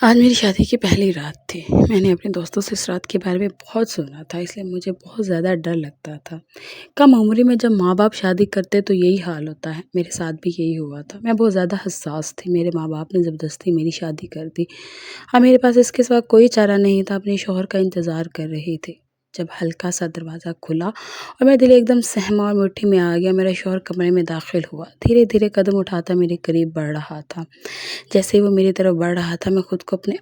آج میری شادی کی پہلی رات تھی۔ میں نے اپنے دوستوں سے اس رات کے بارے میں بہت سنا تھا، اس لیے مجھے بہت زیادہ ڈر لگتا تھا۔ کم عمری میں جب ماں باپ شادی کرتے تو یہی حال ہوتا ہے، میرے ساتھ بھی یہی ہوا تھا۔ میں بہت زیادہ حساس تھی۔ میرے ماں باپ نے زبردستی میری شادی کر دی اور میرے پاس اس کے سوا کوئی چارہ نہیں تھا۔ اپنے شوہر کا انتظار کر رہی تھی جب ہلکا سا دروازہ کھلا اور میرا دل ایک دم سہما اور مٹھی میں آ گیا۔ میرا شوہر کمرے میں داخل ہوا، دھیرے دھیرے قدم اٹھاتا میرے قریب بڑھ رہا تھا۔ جیسے ہی وہ میری طرف بڑھ رہا تھا، میں خود کو اپنے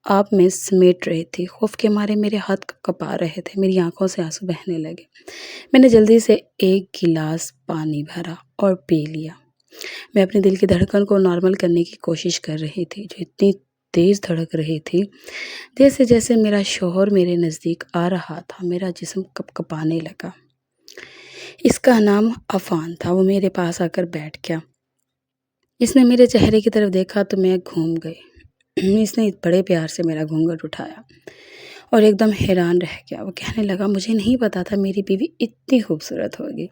آپ میں سمیٹ رہی تھی۔ خوف کے مارے میرے ہاتھ کپا رہے تھے، میری آنکھوں سے آنسو بہنے لگے۔ میں نے جلدی سے ایک گلاس پانی بھرا اور پی لیا۔ میں اپنے دل کی دھڑکن کو نارمل کرنے کی کوشش کر رہی تھی، جو اتنی تیز دھڑک رہی تھی۔ جیسے جیسے میرا شوہر میرے نزدیک آ رہا تھا، میرا جسم کپ کپانے لگا۔ اس کا نام عفان تھا۔ وہ میرے پاس آ کر بیٹھ گیا۔ اس نے میرے چہرے کی طرف دیکھا تو میں گھوم گئی۔ اس نے بڑے پیار سے میرا گھونگھٹ اٹھایا اور ایک دم حیران رہ گیا۔ وہ کہنے لگا، مجھے نہیں پتا تھا میری بیوی اتنی خوبصورت ہوگی۔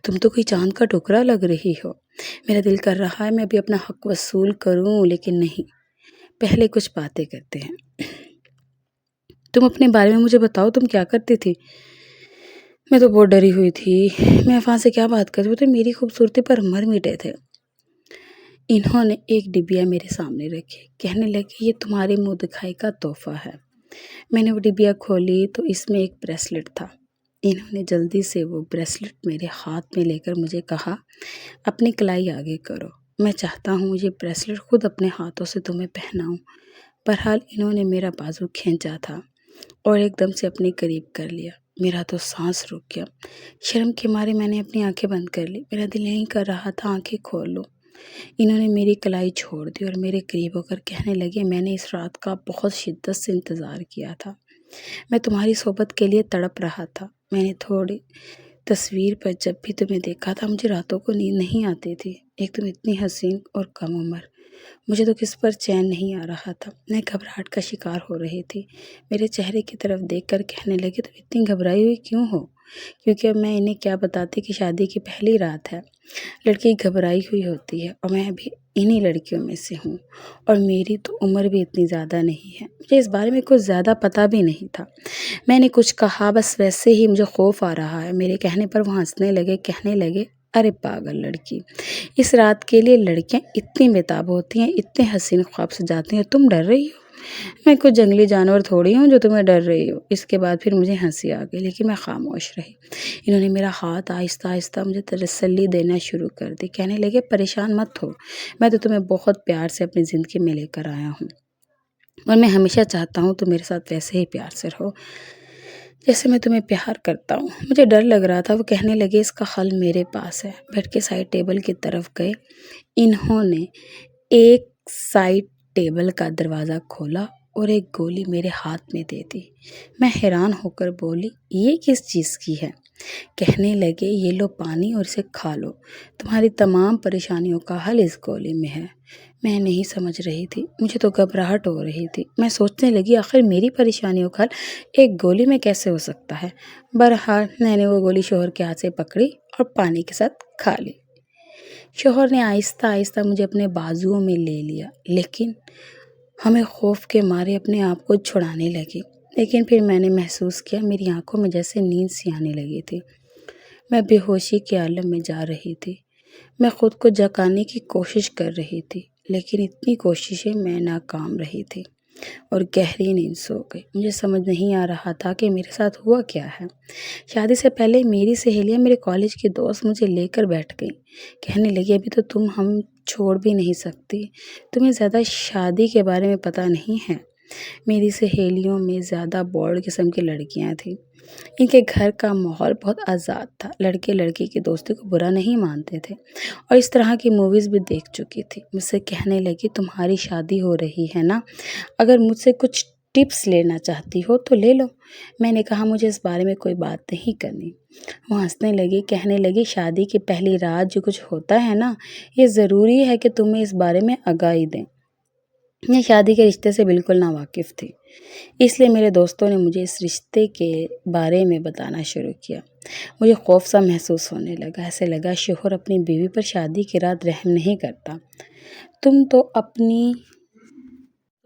تم تو کوئی چاند کا ٹکڑا لگ رہی ہو۔ میرا دل کر رہا ہے میں بھی اپنا حق وصول کروں، لیکن نہیں، پہلے کچھ باتیں کرتے ہیں۔ تم اپنے بارے میں مجھے بتاؤ، تم کیا کرتی تھی؟ میں تو بہت ڈری ہوئی تھی۔ میں عفان سے کیا بات کرتی، وہ تو میری خوبصورتی پر مر مٹے تھے۔ انہوں نے ایک ڈبیا میرے سامنے رکھی، کہنے لگے، یہ تمہارے منہ دکھائی کا تحفہ ہے۔ میں نے وہ ڈبیا کھولی تو اس میں ایک بریسلٹ تھا۔ انہوں نے جلدی سے وہ بریسلٹ میرے ہاتھ میں لے کر مجھے کہا، اپنی کلائی آگے کرو۔ میں چاہتا ہوں یہ بریسلٹ خود اپنے ہاتھوں سے تمہیں پہناؤں۔ بہرحال انہوں نے میرا بازو کھینچا تھا اور ایک دم سے اپنے قریب کر لیا۔ میرا تو سانس رک گیا۔ شرم کے مارے میں نے اپنی آنکھیں بند کر لی۔ میرا دل نہیں کر رہا تھا آنکھیں کھول لوں۔ انہوں نے میری کلائی چھوڑ دی اور میرے قریب ہو کر کہنے لگے، میں نے اس رات کا بہت شدت سے انتظار کیا تھا۔ میں تمہاری صحبت کے لیے تڑپ رہا تھا۔ میں نے تھوڑی تصویر پر جب بھی تمہیں دیکھا تھا، مجھے راتوں کو نیند نہیں آتی تھی۔ ایک تم اتنی حسین اور کم عمر، مجھے تو کس پر چین نہیں آ رہا تھا۔ میں گھبراہٹ کا شکار ہو رہی تھی۔ میرے چہرے کی طرف دیکھ کر کہنے لگے، تم اتنی گھبرائی ہوئی کیوں ہو؟ کیونکہ اب میں انہیں کیا بتاتی کہ شادی کی پہلی رات ہے۔ لڑکی گھبرائی ہوئی ہوتی ہے اور میں بھی انہی لڑکیوں میں سے ہوں، اور میری تو عمر بھی اتنی زیادہ نہیں ہے۔ مجھے اس بارے میں کچھ زیادہ پتہ بھی نہیں تھا۔ میں نے کچھ کہا، بس ویسے ہی مجھے خوف آ رہا ہے۔ میرے کہنے پر وہ ہنسنے لگے، کہنے لگے، ارے پاگل لڑکی، اس رات کے لیے لڑکیاں اتنی بےتاب ہوتی ہیں، اتنے حسین خواب سجاتی ہیں، تم ڈر رہی ہو؟ میں کوئی جنگلی جانور تھوڑی ہوں جو تمہیں ڈر رہی ہو۔ اس کے بعد پھر مجھے ہنسی آ گئی، لیکن میں خاموش رہی۔ انہوں نے میرا ہاتھ آہستہ آہستہ مجھے تسلی دینا شروع کر دی، کہنے لگے، پریشان مت ہو، میں تو تمہیں بہت پیار سے اپنی زندگی میں لے کر آیا ہوں، اور میں ہمیشہ چاہتا ہوں تم میرے ساتھ ویسے ہی پیار سے رہو جیسے میں تمہیں پیار کرتا ہوں۔ مجھے ڈر لگ رہا تھا۔ وہ کہنے لگے، اس کا حل میرے پاس ہے۔ بیٹھ کے سائڈ ٹیبل کی طرف گئے۔ انہوں نے ایک سائڈ ٹیبل کا دروازہ کھولا اور ایک گولی میرے ہاتھ میں دے دی۔ میں حیران ہو کر بولی، یہ کس چیز کی ہے؟ کہنے لگے، یہ لو پانی اور اسے کھا لو، تمہاری تمام پریشانیوں کا حل اس گولی میں ہے۔ میں نہیں سمجھ رہی تھی، مجھے تو گھبراہٹ ہو رہی تھی۔ میں سوچنے لگی، آخر میری پریشانیوں کا حل ایک گولی میں کیسے ہو سکتا ہے؟ بہرحال میں نے وہ گولی شوہر کے ہاتھ سے پکڑی اور پانی کے ساتھ کھا لی۔ شوہر نے آہستہ آہستہ مجھے اپنے بازوؤں میں لے لیا، لیکن ہمیں خوف کے مارے اپنے آپ کو چھڑانے لگی۔ لیکن پھر میں نے محسوس کیا میری آنکھوں میں جیسے نیند سی آنے لگی تھی۔ میں بے ہوشی کے عالم میں جا رہی تھی۔ میں خود کو جگانے کی کوشش کر رہی تھی، لیکن اتنی کوششیں میں ناکام رہی تھی اور گہری نیند سو گئی۔ مجھے سمجھ نہیں آ رہا تھا کہ میرے ساتھ ہوا کیا ہے۔ شادی سے پہلے میری سہیلیاں، میرے کالج کی دوست مجھے لے کر بیٹھ گئیں، کہنے لگی، ابھی تو تم ہم چھوڑ بھی نہیں سکتی، تمہیں زیادہ شادی کے بارے میں پتہ نہیں ہے۔ میری سہیلیوں میں زیادہ بولڈ قسم کی لڑکیاں تھیں۔ ان کے گھر کا ماحول بہت آزاد تھا، لڑکے لڑکی کی دوستی کو برا نہیں مانتے تھے، اور اس طرح کی موویز بھی دیکھ چکی تھی۔ مجھ سے کہنے لگی، تمہاری شادی ہو رہی ہے نا، اگر مجھ سے کچھ ٹپس لینا چاہتی ہو تو لے لو۔ میں نے کہا، مجھے اس بارے میں کوئی بات نہیں کرنی۔ وہ ہنسنے لگی، کہنے لگی، شادی کی پہلی رات جو کچھ ہوتا ہے نا، یہ ضروری ہے کہ تمہیں اس بارے میں آگاہی دیں۔ میں شادی کے رشتے سے بالکل ناواقف تھی، اس لیے میرے دوستوں نے مجھے اس رشتے کے بارے میں بتانا شروع کیا۔ مجھے خوف سا محسوس ہونے لگا، ایسے لگا شوہر اپنی بیوی پر شادی کی رات رحم نہیں کرتا۔ تم تو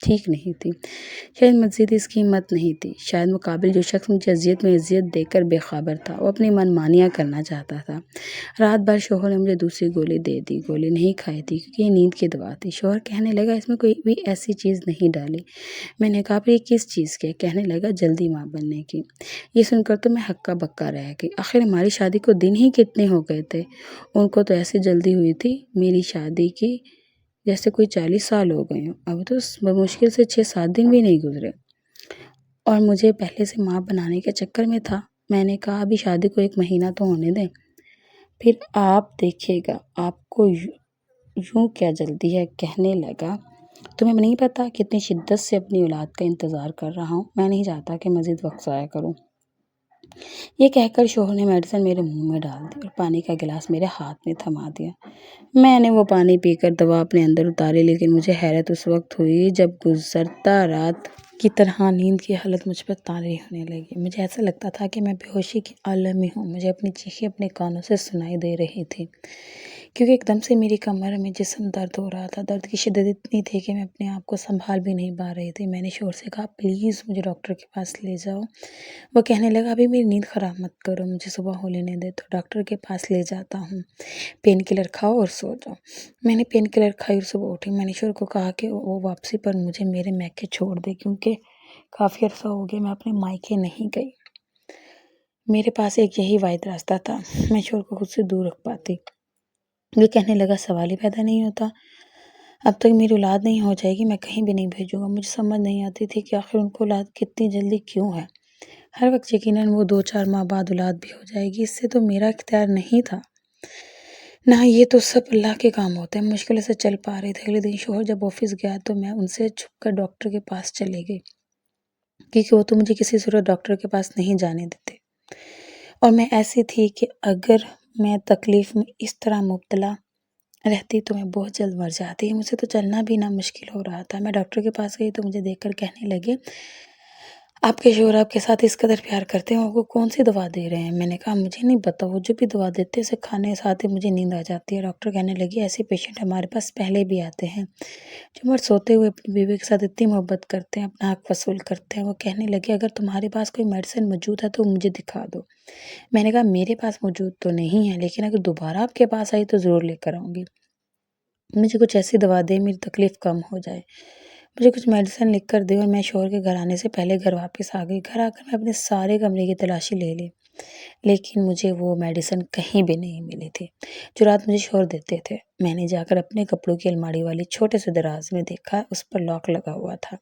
ٹھیک نہیں تھی۔ شاید مزید اس کی ہمت نہیں تھی، شاید مقابل جو شخص مجھے اذیت میں اذیت دے کر بے خبر تھا، وہ اپنی من مانیاں کرنا چاہتا تھا۔ رات بھر شوہر نے مجھے دوسری گولی دے دی۔ گولی نہیں کھائی تھی کیونکہ یہ نیند کی دوا تھی۔ شوہر کہنے لگا اس میں کوئی بھی ایسی چیز نہیں ڈالی۔ میں نے کہا پر یہ کس چیز کی؟ کہنے لگا جلدی ماں بننے کی۔ یہ سن کر تو میں ہکا بکا رہ گئی۔ آخر ہماری شادی کو دن ہی کتنے ہو گئے تھے؟ ان کو تو ایسی جلدی ہوئی تھی میری شادی کی جیسے کوئی 40 سال ہو گئے ہوں۔ اب تو بمشکل سے 6-7 دن بھی نہیں گزرے، اور مجھے پہلے سے ماں بنانے کے چکر میں تھا۔ میں نے کہا ابھی شادی کو 1 مہینہ تو ہونے دیں، پھر آپ دیکھے گا آپ کو یوں کیا جلدی ہے۔ کہنے لگا تمہیں نہیں پتا کتنی شدت سے اپنی اولاد کا انتظار کر رہا ہوں، میں نہیں چاہتا کہ مزید وقت ضائع کروں۔ یہ کہہ کر شوہر نے میڈیسن میرے منہ میں ڈال دی اور پانی کا گلاس میرے ہاتھ میں تھما دیا۔ میں نے وہ پانی پی کر دوا اپنے اندر اتاری، لیکن مجھے حیرت اس وقت ہوئی جب گزرتا رات کی طرح نیند کی حالت مجھ پر طاری ہونے لگی۔ مجھے ایسا لگتا تھا کہ میں بے ہوشی کے عالم میں ہوں۔ مجھے اپنی چیخیں اپنے کانوں سے سنائی دے رہی تھی، کیونکہ ایک دم سے میری کمر میں جسم درد ہو رہا تھا۔ درد کی شدت اتنی تھی کہ میں اپنے آپ کو سنبھال بھی نہیں پا رہی تھی۔ میں نے شوہر سے کہا پلیز مجھے ڈاکٹر کے پاس لے جاؤ۔ وہ کہنے لگا ابھی میری نیند خراب مت کرو، مجھے صبح ہو لینے دے تو ڈاکٹر کے پاس لے جاتا ہوں۔ پین کلر کھاؤ اور سو جاؤ۔ میں نے پین کلر کھائی اور صبح اٹھی۔ میں نے شوہر کو کہا کہ وہ واپسی پر مجھے میرے میکے چھوڑ دے، کیونکہ کافی عرصہ ہو گیا میں اپنے مائکے نہیں گئی۔ میرے پاس ایک یہی واحد راستہ تھا، میں شوہر کو خود سے دور رکھ پاتی۔ وہ کہنے لگا سوال ہی پیدا نہیں ہوتا، اب تک میری اولاد نہیں ہو جائے گی میں کہیں بھی نہیں بھیجوں گا۔ مجھے سمجھ نہیں آتی تھی کہ آخر ان کو اولاد کتنی جلدی کیوں ہے۔ ہر وقت یقیناً وہ 2-4 ماہ بعد اولاد بھی ہو جائے گی، اس سے تو میرا اختیار نہیں تھا۔ نہ یہ تو سب اللہ کے کام ہوتے ہیں۔ مشکل سے چل پا رہے تھے۔ اگلے دن شوہر جب آفس گیا تو میں ان سے چھپ کر ڈاکٹر کے پاس چلے گئی، کیونکہ وہ تو مجھے کسی صورت ڈاکٹر کے پاس نہیں جانے دیتے، اور میں ایسی تھی کہ اگر میں تکلیف میں اس طرح مبتلا رہتی تو میں بہت جلد مر جاتی۔ مجھے تو چلنا بھی نہ مشکل ہو رہا تھا۔ میں ڈاکٹر کے پاس گئی تو مجھے دیکھ کر کہنے لگے آپ کے شوہر آپ کے ساتھ اس قدر پیار کرتے ہیں، وہ کو کون سی دوا دے رہے ہیں؟ میں نے کہا مجھے نہیں پتا، وہ جو بھی دوا دیتے ہیں اسے کھانے ساتھ ہی مجھے نیند آ جاتی ہے۔ ڈاکٹر کہنے لگی ایسے پیشنٹ ہمارے پاس پہلے بھی آتے ہیں جو مرد سوتے ہوئے اپنی بیوی کے ساتھ اتنی محبت کرتے ہیں، اپنا حق وصول کرتے ہیں۔ وہ کہنے لگے اگر تمہارے پاس کوئی میڈیسن موجود ہے تو مجھے دکھا دو۔ میں نے کہا میرے پاس موجود تو نہیں ہے، لیکن اگر دوبارہ آپ کے پاس آئی تو ضرور لے کر آؤں گی۔ مجھے کچھ ایسی دوا دے میری تکلیف کم ہو جائے، مجھے کچھ میڈیسن لکھ کر دے۔ اور میں شوہر کے گھر آنے سے پہلے گھر واپس آ گئی۔ گھر آ کر میں اپنے سارے کمرے کی تلاشی لے لی، لیکن مجھے وہ میڈیسن کہیں بھی نہیں ملی تھی جو رات مجھے شوہر دیتے تھے۔ میں نے جا کر اپنے کپڑوں کی الماری والی چھوٹے سے دراز میں دیکھا، اس پر لاک لگا ہوا تھا۔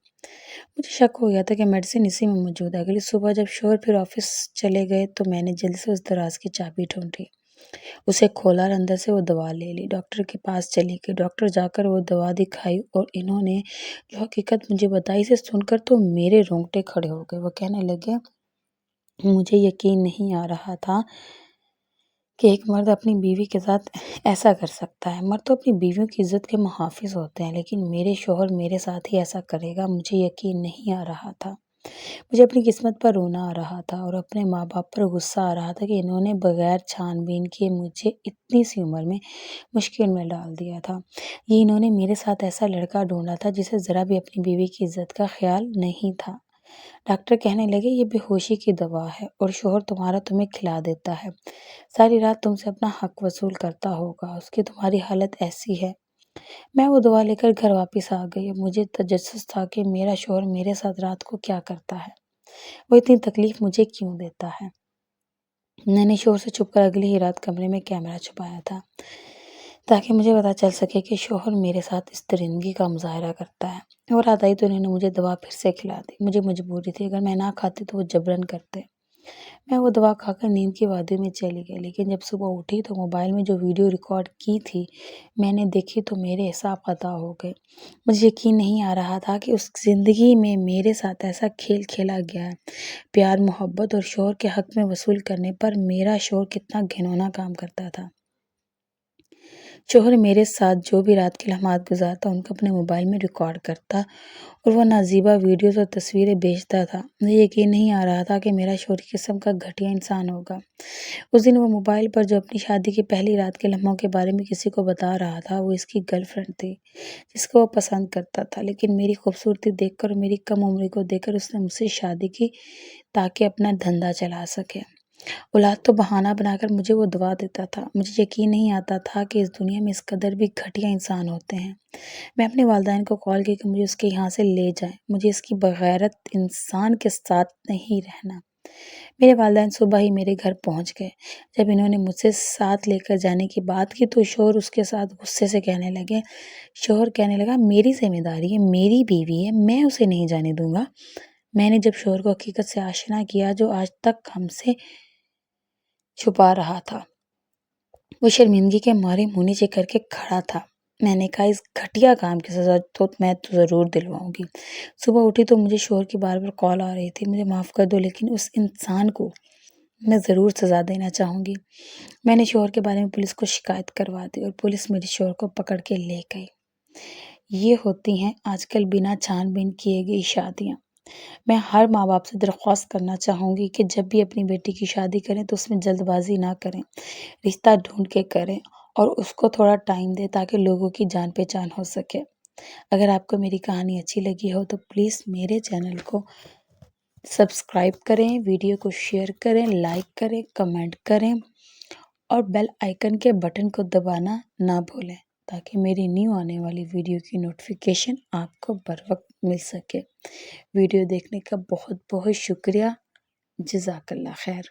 مجھے شک ہو گیا تھا کہ میڈیسن اسی میں موجود ہے۔ اگلی صبح جب شوہر پھر آفس چلے گئے تو میں نے جلدی سے اس دراز کی چابی ڈھونڈی، اسے کھولا اور اندر سے وہ دوا لے لی۔ ڈاکٹر کے پاس چلی گئی۔ ڈاکٹر جا کر وہ دوا دکھائی اور انہوں نے جو حقیقت مجھے بتائی سے سن کر تو میرے رونگٹے کھڑے ہو گئے۔ وہ کہنے لگے مجھے یقین نہیں آ رہا تھا کہ ایک مرد اپنی بیوی کے ساتھ ایسا کر سکتا ہے۔ مرد تو اپنی بیویوں کی عزت کے محافظ ہوتے ہیں، لیکن میرے شوہر میرے ساتھ ہی ایسا کرے گا؟ مجھے یقین نہیں آ رہا تھا۔ مجھے اپنی قسمت پر رونا آ رہا تھا اور اپنے ماں باپ پر غصہ آ رہا تھا کہ انہوں نے بغیر چھان بین کیے مجھے اتنی سی عمر میں مشکل میں ڈال دیا تھا۔ یہ انہوں نے میرے ساتھ ایسا لڑکا ڈھونڈا تھا جسے ذرا بھی اپنی بیوی کی عزت کا خیال نہیں تھا۔ ڈاکٹر کہنے لگے یہ بے ہوشی کی دوا ہے اور شوہر تمہارا تمہیں کھلا دیتا ہے، ساری رات تم سے اپنا حق وصول کرتا ہوگا، اس کی تمہاری حالت ایسی ہے۔ میں وہ دوا لے کر گھر واپس آ گئی۔ اب مجھے تجسس تھا کہ میرا شوہر میرے ساتھ رات کو کیا کرتا ہے، وہ اتنی تکلیف مجھے کیوں دیتا ہے۔ میں نے شوہر سے چھپ کر اگلی ہی رات کمرے میں کیمرہ چھپایا تھا تاکہ مجھے پتہ چل سکے کہ شوہر میرے ساتھ اس درندگی کا مظاہرہ کرتا ہے۔ اور رات آئی تو انہوں نے مجھے دوا پھر سے کھلا دی۔ مجھے مجبوری تھی، اگر میں نہ کھاتی تو وہ جبراً کرتے۔ میں وہ دوا کھا کر نیند کی وادی میں چلی گئی، لیکن جب صبح اٹھی تو موبائل میں جو ویڈیو ریکارڈ کی تھی میں نے دیکھی تو میرے اعصاب خطا ہو گئے۔ مجھے یقین نہیں آ رہا تھا کہ اس زندگی میں میرے ساتھ ایسا کھیل کھیلا گیا ہے۔ پیار، محبت اور شوہر کے حق میں وصول کرنے پر میرا شوہر کتنا گھناؤنا کام کرتا تھا۔ شوہر میرے ساتھ جو بھی رات کے لمحات گزارتا ان کو اپنے موبائل میں ریکارڈ کرتا اور وہ نازیبا ویڈیوز اور تصویریں بھیجتا تھا۔ مجھے یقین نہیں آ رہا تھا کہ میرا شوہر کس قسم کا گھٹیا انسان ہوگا۔ اس دن وہ موبائل پر جو اپنی شادی کی پہلی رات کے لمحوں کے بارے میں کسی کو بتا رہا تھا وہ اس کی گرل فرینڈ تھی جس کو وہ پسند کرتا تھا، لیکن میری خوبصورتی دیکھ کر اور میری کم عمری کو دیکھ کر اس نے مجھ سے شادی کی تاکہ اپنا دھندا چلا سکے۔ اولاد تو بہانہ بنا کر مجھے وہ دعا دیتا تھا۔ مجھے یقین نہیں آتا تھا کہ اس دنیا میں اس قدر بھی گھٹیا انسان ہوتے ہیں۔ میں اپنے والدین کو کال کی کہ مجھے اس کے یہاں سے لے جائیں، مجھے اس کی بغیرت انسان کے ساتھ نہیں رہنا۔ میرے والدین صبح ہی میرے گھر پہنچ گئے۔ جب انہوں نے مجھ سے ساتھ لے کر جانے کی بات کی تو شوہر اس کے ساتھ غصے سے کہنے لگا میری ذمہ داری ہے، میری بیوی ہے، میں اسے نہیں جانے دوں گا۔ میں نے جب شوہر کو حقیقت سے آشنا کیا جو آج تک ہم سے چھپا رہا تھا، وہ شرمندگی کے مارے منہ نیچے کر کے کھڑا تھا۔ میں نے کہا اس گھٹیا کام کی سزا تو میں ضرور دلواؤں گی۔ صبح اٹھی تو مجھے شوہر کی بار بار کال آ رہی تھی، مجھے معاف کر دو لیکن اس انسان کو میں ضرور سزا دینا چاہوں گی۔ میں نے شوہر کے بارے میں پولیس کو شکایت کروا دی اور پولیس میرے شوہر کو پکڑ کے لے گئی۔ یہ ہوتی ہیں آج کل بنا چھان بین کیے گئی شادیاں۔ میں ہر ماں باپ سے درخواست کرنا چاہوں گی کہ جب بھی اپنی بیٹی کی شادی کریں تو اس میں جلد بازی نہ کریں، رشتہ ڈھونڈ کے کریں اور اس کو تھوڑا ٹائم دیں تاکہ لوگوں کی جان پہچان ہو سکے۔ اگر آپ کو میری کہانی اچھی لگی ہو تو پلیز میرے چینل کو سبسکرائب کریں، ویڈیو کو شیئر کریں، لائک کریں، کمنٹ کریں اور بیل آئیکن کے بٹن کو دبانا نہ بھولیں تاکہ میری نیو آنے والی ویڈیو کی نوٹیفیکیشن آپ کو بر وقت مل سکے۔ ویڈیو دیکھنے کا بہت بہت شکریہ۔ جزاک اللہ خیر۔